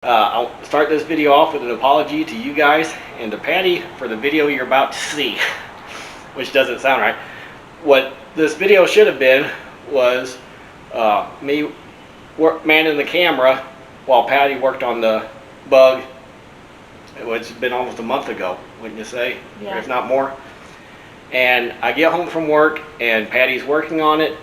I'll start this video off with an apology to you guys and to Patty for the video you're about to see, which doesn't sound right. What this video should have been was me manning the camera while Patty worked on the bug. It's been almost a month ago, wouldn't you say? Yeah. If not more. And I get home from work and Patty's working on it,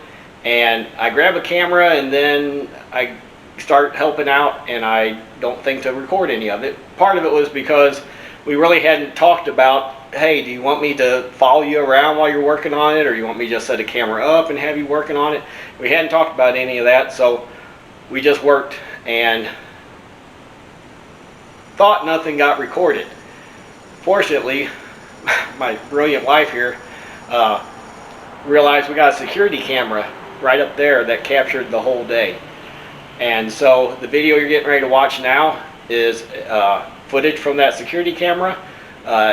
and I grab a camera and then I start helping out, and I don't think to record any of it. Part of it was because we really hadn't talked about, hey, do you want me to follow you around while you're working on it, or you want me to just set a camera up and have you working on it? We hadn't talked about any of that, so we just worked and thought nothing got recorded. Fortunately, my brilliant wife here realized we got a security camera right up there that captured the whole day. And so the video you're getting ready to watch now is footage from that security camera.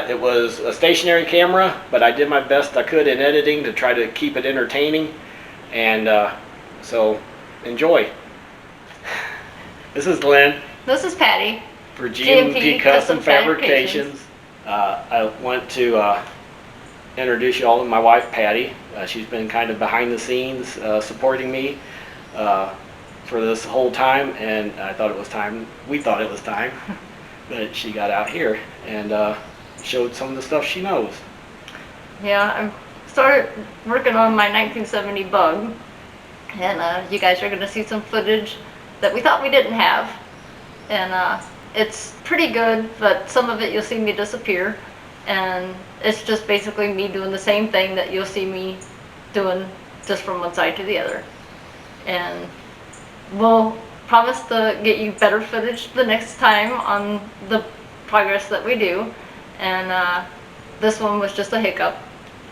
It was a stationary camera, but I did my best I could in editing to try to keep it entertaining. And so enjoy. This is Glen. This is Patti. For G&P Custom Fabrications. I want to introduce you all to my wife, Patti. She's been kind of behind the scenes supporting me for this whole time, and I thought it was time, we thought it was time, that she got out here and showed some of the stuff she knows. Yeah, I started working on my 1970 bug, and you guys are going to see some footage that we thought we didn't have, and it's pretty good, but some of it you'll see me disappear, and it's just basically me doing the same thing that you'll see me doing just from one side to the other. And we'll promise to get you better footage the next time on the progress that we do. And this one was just a hiccup,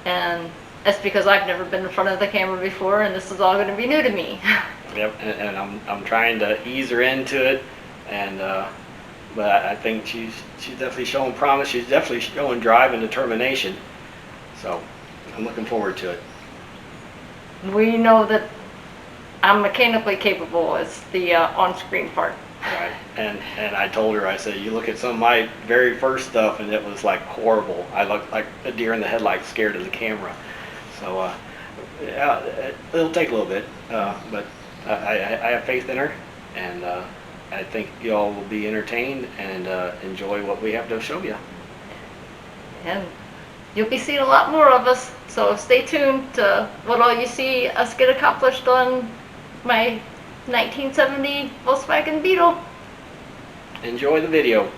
and it's because I've never been in front of the camera before, and this is all going to be new to me. Yep, and I'm trying to ease her into it, and but I think she's definitely showing promise. She's definitely showing drive and determination. So I'm looking forward to it. We know that I'm mechanically capable as the on-screen part. Right, and I told her, I said, you look at some of my very first stuff and it was like horrible. I looked like a deer in the headlights, scared of the camera. So yeah, it'll take a little bit, but I have faith in her, and I think you all will be entertained and enjoy what we have to show you. And you'll be seeing a lot more of us, so stay tuned to what all you see us get accomplished on my 1970 Volkswagen Beetle. Enjoy the video.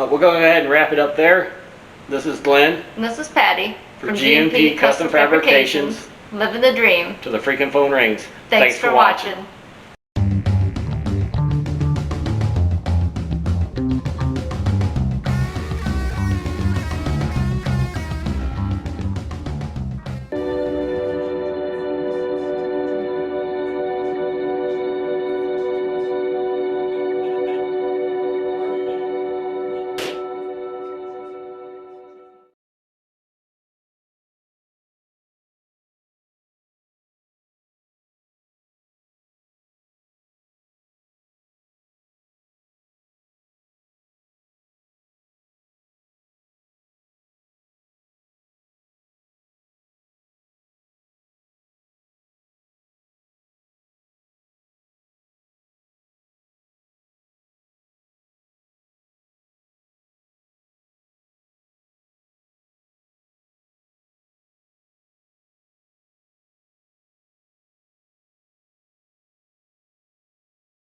we'll go ahead and wrap it up there. This is Glen And this is Patty for G&P Custom Fabrications. Living the dream. Till the freaking phone rings. Thanks for watching.